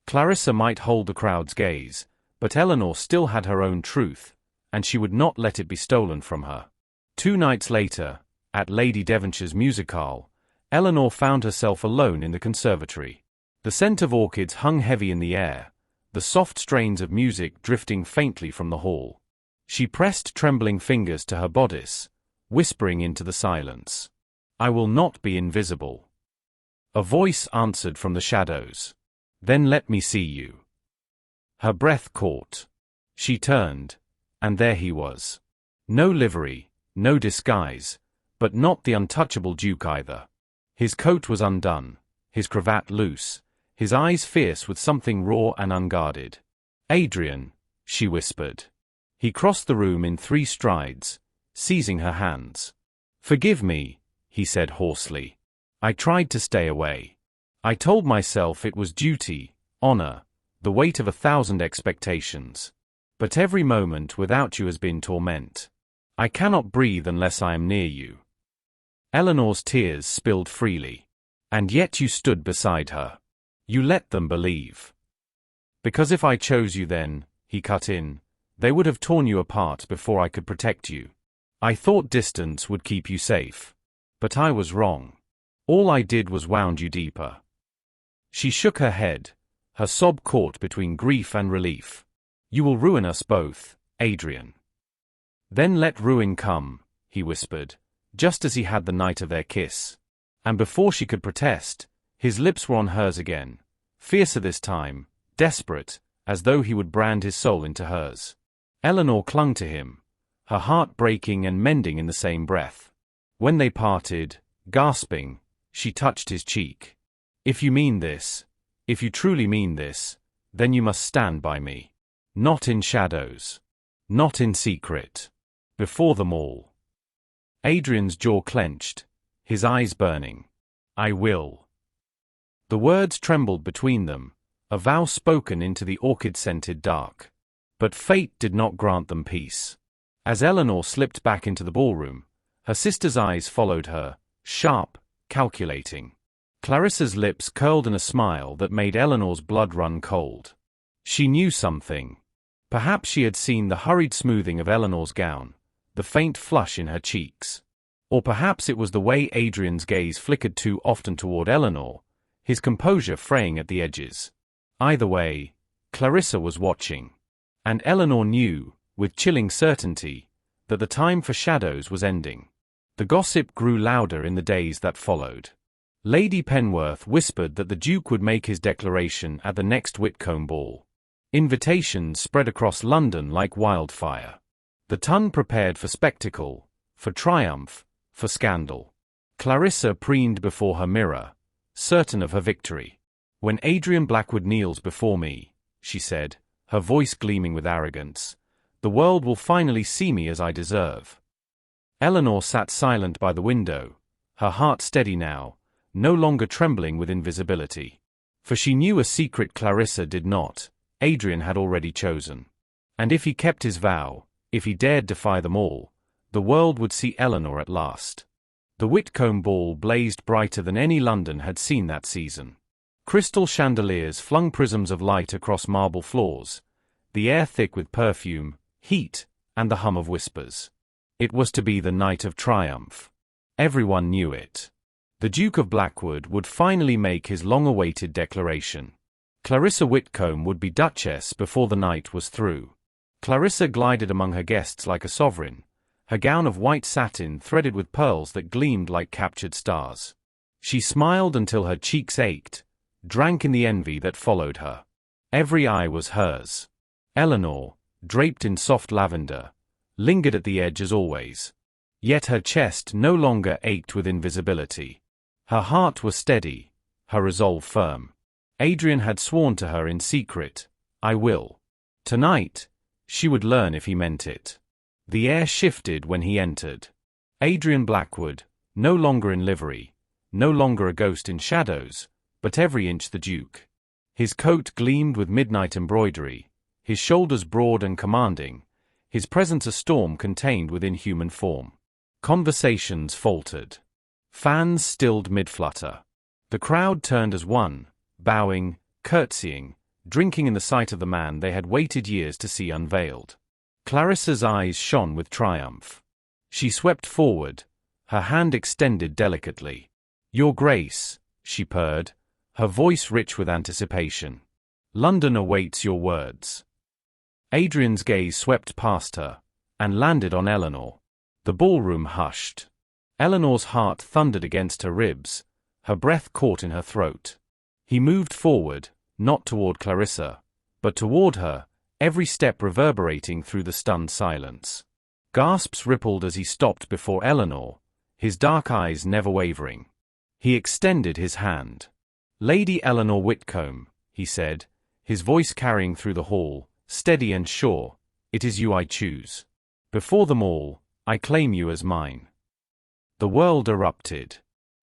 Clarissa might hold the crowd's gaze, but Eleanor still had her own truth, and she would not let it be stolen from her. 2 nights later, at Lady Devonshire's musicale, Eleanor found herself alone in the conservatory. The scent of orchids hung heavy in the air, the soft strains of music drifting faintly from the hall. She pressed trembling fingers to her bodice, whispering into the silence, "I will not be invisible." A voice answered from the shadows, "Then let me see you." Her breath caught. She turned, and there he was. No livery, no disguise, but not the untouchable Duke either. His coat was undone, his cravat loose, his eyes fierce with something raw and unguarded. "Adrian," she whispered. He crossed the room in 3 strides, seizing her hands. "Forgive me," he said hoarsely. "I tried to stay away. I told myself it was duty, honor, the weight of 1,000 expectations. But every moment without you has been torment. I cannot breathe unless I am near you." Eleanor's tears spilled freely. "And yet you stood beside her. You let them believe." "Because if I chose you then," he cut in, "they would have torn you apart before I could protect you. I thought distance would keep you safe. But I was wrong. All I did was wound you deeper." She shook her head, her sob caught between grief and relief. "You will ruin us both, Adrian." "Then let ruin come," he whispered, just as he had the night of their kiss. And before she could protest, his lips were on hers again, fiercer this time, desperate, as though he would brand his soul into hers. Eleanor clung to him, her heart breaking and mending in the same breath. When they parted, gasping, she touched his cheek. "If you mean this, if you truly mean this, then you must stand by me. Not in shadows. Not in secret. Before them all." Adrian's jaw clenched, his eyes burning. "I will." The words trembled between them, a vow spoken into the orchid-scented dark. But fate did not grant them peace. As Eleanor slipped back into the ballroom, her sister's eyes followed her, sharp, calculating. Clarissa's lips curled in a smile that made Eleanor's blood run cold. She knew something. Perhaps she had seen the hurried smoothing of Eleanor's gown, the faint flush in her cheeks. Or perhaps it was the way Adrian's gaze flickered too often toward Eleanor, his composure fraying at the edges. Either way, Clarissa was watching. And Eleanor knew, with chilling certainty, that the time for shadows was ending. The gossip grew louder in the days that followed. Lady Penworth whispered that the Duke would make his declaration at the next Whitcombe ball. Invitations spread across London like wildfire. The ton prepared for spectacle, for triumph, for scandal. Clarissa preened before her mirror, certain of her victory. "When Adrian Blackwood kneels before me," she said, her voice gleaming with arrogance. "The world will finally see me as I deserve." Eleanor sat silent by the window, her heart steady now, no longer trembling with invisibility. For she knew a secret Clarissa did not. Adrian had already chosen. And if he kept his vow, if he dared defy them all, the world would see Eleanor at last. The Whitcombe ball blazed brighter than any London had seen that season. Crystal chandeliers flung prisms of light across marble floors, the air thick with perfume, heat, and the hum of whispers. It was to be the night of triumph. Everyone knew it. The Duke of Blackwood would finally make his long-awaited declaration. Clarissa Whitcombe would be Duchess before the night was through. Clarissa glided among her guests like a sovereign, her gown of white satin threaded with pearls that gleamed like captured stars. She smiled until her cheeks ached, drank in the envy that followed her. Every eye was hers. Eleanor, draped in soft lavender, lingered at the edge as always. Yet her chest no longer ached with invisibility. Her heart was steady, her resolve firm. Adrian had sworn to her in secret, "I will." Tonight, she would learn if he meant it. The air shifted when he entered. Adrian Blackwood, no longer in livery, no longer a ghost in shadows, but every inch the Duke. His coat gleamed with midnight embroidery, his shoulders broad and commanding, his presence a storm contained within human form. Conversations faltered. Fans stilled mid-flutter. The crowd turned as one, bowing, curtsying, drinking in the sight of the man they had waited years to see unveiled. Clarissa's eyes shone with triumph. She swept forward, her hand extended delicately. "Your Grace," she purred, her voice rich with anticipation. "London awaits your words." Adrian's gaze swept past her, and landed on Eleanor. The ballroom hushed. Eleanor's heart thundered against her ribs, her breath caught in her throat. He moved forward, not toward Clarissa, but toward her, every step reverberating through the stunned silence. Gasps rippled as he stopped before Eleanor, his dark eyes never wavering. He extended his hand. "Lady Eleanor Whitcombe," he said, his voice carrying through the hall, steady and sure, "it is you I choose. Before them all, I claim you as mine." The world erupted.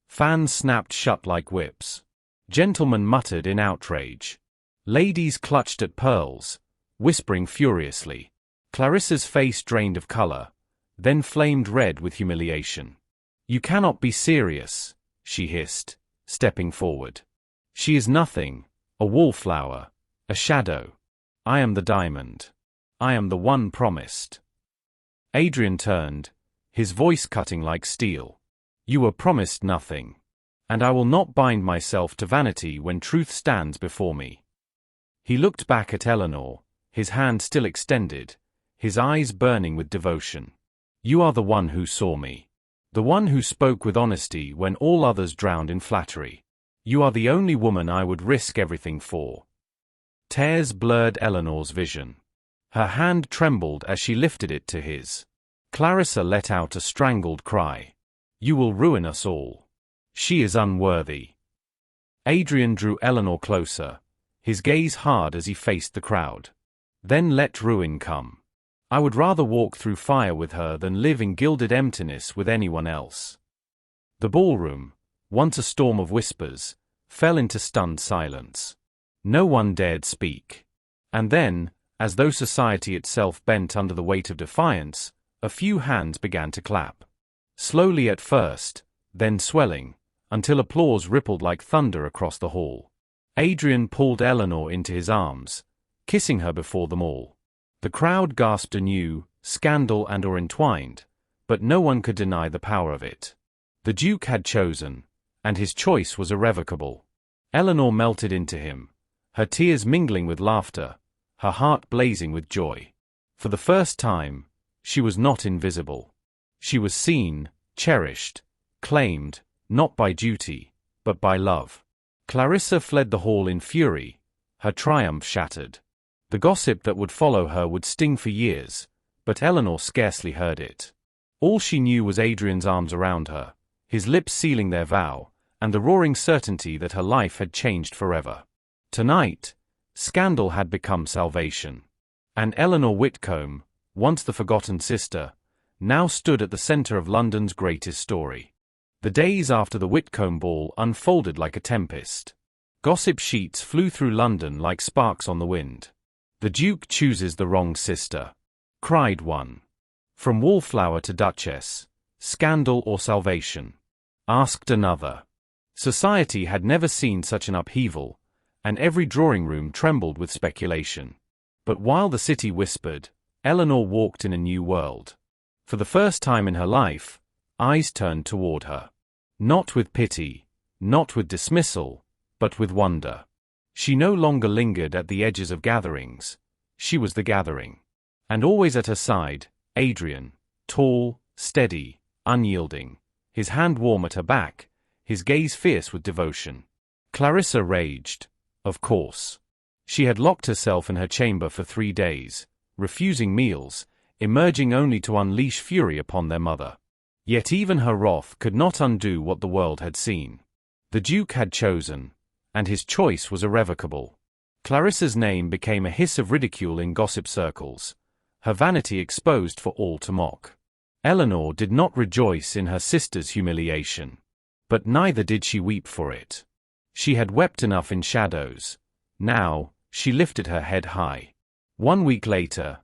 Fans snapped shut like whips. Gentlemen muttered in outrage. Ladies clutched at pearls, whispering furiously. Clarissa's face drained of color, then flamed red with humiliation. "You cannot be serious," she hissed, stepping forward. "She is nothing, a wallflower, a shadow. I am the diamond. I am the one promised." Adrian turned, his voice cutting like steel. "You were promised nothing. And I will not bind myself to vanity when truth stands before me." He looked back at Eleanor, his hand still extended, his eyes burning with devotion. "You are the one who saw me. The one who spoke with honesty when all others drowned in flattery. You are the only woman I would risk everything for." Tears blurred Eleanor's vision. Her hand trembled as she lifted it to his. Clarissa let out a strangled cry. "You will ruin us all. She is unworthy." Adrian drew Eleanor closer, his gaze hard as he faced the crowd. "Then let ruin come. I would rather walk through fire with her than live in gilded emptiness with anyone else." The ballroom, once a storm of whispers, fell into stunned silence. No one dared speak. And then, as though society itself bent under the weight of defiance, a few hands began to clap. Slowly at first, then swelling, until applause rippled like thunder across the hall. Adrian pulled Eleanor into his arms, kissing her before them all. The crowd gasped anew, scandal and or entwined, but no one could deny the power of it. The Duke had chosen, and his choice was irrevocable. Eleanor melted into him, her tears mingling with laughter, her heart blazing with joy. For the first time, she was not invisible. She was seen, cherished, claimed, not by duty, but by love. Clarissa fled the hall in fury, her triumph shattered. The gossip that would follow her would sting for years, but Eleanor scarcely heard it. All she knew was Adrian's arms around her, his lips sealing their vow, and the roaring certainty that her life had changed forever. Tonight, Scandal had become salvation. And Eleanor Whitcombe, once the forgotten sister, now stood at the center of London's greatest story. The days after the Whitcombe ball unfolded like a tempest. Gossip sheets flew through London like sparks on the wind. "The Duke chooses the wrong sister," cried one. "From wallflower to duchess, scandal or salvation?" asked another. Society had never seen such an upheaval, and every drawing room trembled with speculation. But while the city whispered, Eleanor walked in a new world. For the first time in her life, eyes turned toward her. Not with pity, not with dismissal, but with wonder. She no longer lingered at the edges of gatherings. She was the gathering. And always at her side, Adrian, tall, steady, unyielding, his hand warm at her back, his gaze fierce with devotion. Clarissa raged, of course. She had locked herself in her chamber for 3 days, refusing meals, emerging only to unleash fury upon their mother. Yet even her wrath could not undo what the world had seen. The Duke had chosen, and his choice was irrevocable. Clarissa's name became a hiss of ridicule in gossip circles, her vanity exposed for all to mock. Eleanor did not rejoice in her sister's humiliation. But neither did she weep for it. She had wept enough in shadows. Now, she lifted her head high. 1 week later,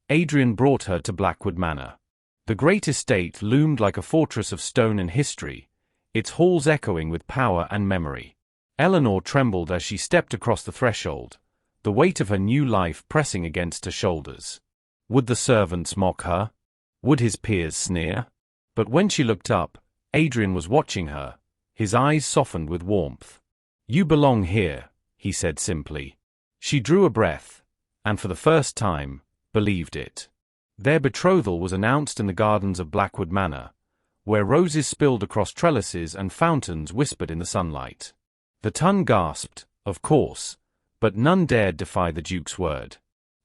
Adrian brought her to Blackwood Manor. The great estate loomed like a fortress of stone and history, its halls echoing with power and memory. Eleanor trembled as she stepped across the threshold, the weight of her new life pressing against her shoulders. Would the servants mock her? Would his peers sneer? But when she looked up, Adrian was watching her, his eyes softened with warmth. "You belong here," he said simply. She drew a breath, and for the first time, believed it. Their betrothal was announced in the gardens of Blackwood Manor, where roses spilled across trellises and fountains whispered in the sunlight. The ton gasped, of course, but none dared defy the Duke's word.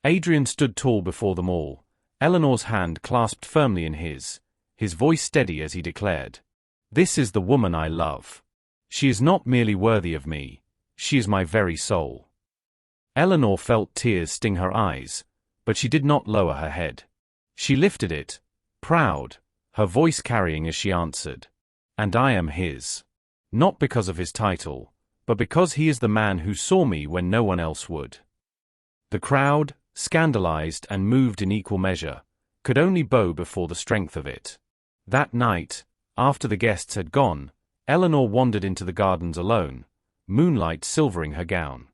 Adrian stood tall before them all, Eleanor's hand clasped firmly in his voice steady as he declared, "This is the woman I love. She is not merely worthy of me, she is my very soul." Eleanor felt tears sting her eyes, but she did not lower her head. She lifted it, proud, her voice carrying as she answered, "And I am his. Not because of his title, but because he is the man who saw me when no one else would." The crowd, scandalized and moved in equal measure, could only bow before the strength of it. That night, after the guests had gone, Eleanor wandered into the gardens alone, moonlight silvering her gown.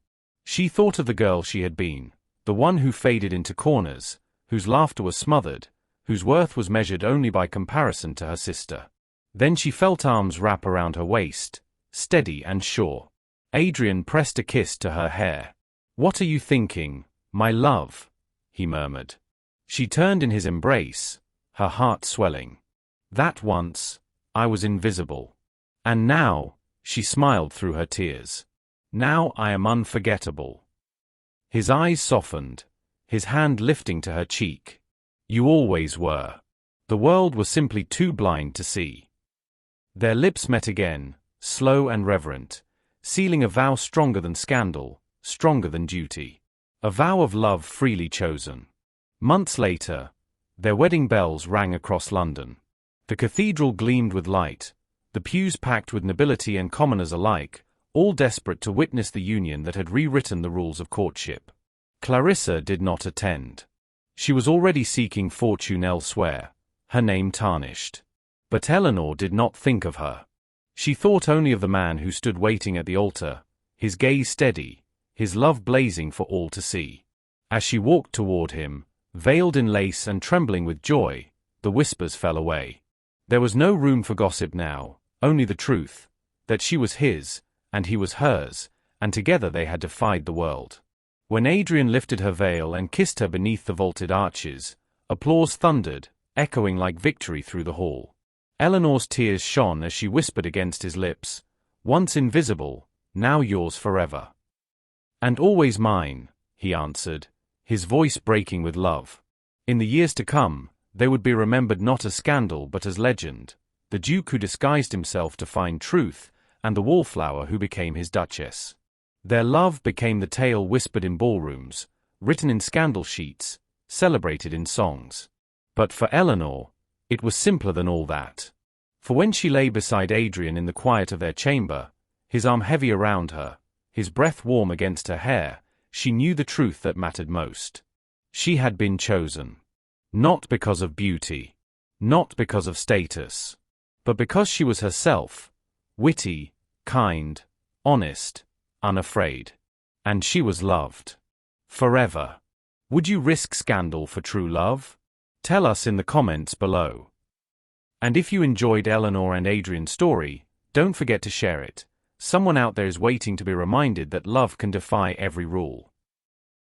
She thought of the girl she had been, the one who faded into corners, whose laughter was smothered, whose worth was measured only by comparison to her sister. Then she felt arms wrap around her waist, steady and sure. Adrian pressed a kiss to her hair. "What are you thinking, my love?" he murmured. She turned in his embrace, her heart swelling. "That once, I was invisible. And now," she smiled through her tears, "now I am unforgettable." His eyes softened, his hand lifting to her cheek. "You always were. The world was simply too blind to see." Their lips met again, slow and reverent, sealing a vow stronger than scandal, stronger than duty. A vow of love freely chosen. Months later, their wedding bells rang across London. The cathedral gleamed with light, the pews packed with nobility and commoners alike, all desperate to witness the union that had rewritten the rules of courtship. Clarissa did not attend. She was already seeking fortune elsewhere, her name tarnished. But Eleanor did not think of her. She thought only of the man who stood waiting at the altar, his gaze steady, his love blazing for all to see. As she walked toward him, veiled in lace and trembling with joy, the whispers fell away. There was no room for gossip now, only the truth, that she was his, and he was hers, and together they had defied the world. When Adrian lifted her veil and kissed her beneath the vaulted arches, applause thundered, echoing like victory through the hall. Eleanor's tears shone as she whispered against his lips, "Once invisible, now yours forever." "And always mine," he answered, his voice breaking with love. In the years to come, they would be remembered not as scandal but as legend, the Duke who disguised himself to find truth, and the wallflower who became his duchess. Their love became the tale whispered in ballrooms, written in scandal sheets, celebrated in songs. But for Eleanor, it was simpler than all that. For when she lay beside Adrian in the quiet of their chamber, his arm heavy around her, his breath warm against her hair, she knew the truth that mattered most. She had been chosen. Not because of beauty. Not because of status. But because she was herself, witty, kind, honest, unafraid. And she was loved. Forever. Would you risk scandal for true love? Tell us in the comments below. And if you enjoyed Eleanor and Adrian's story, don't forget to share it. Someone out there is waiting to be reminded that love can defy every rule.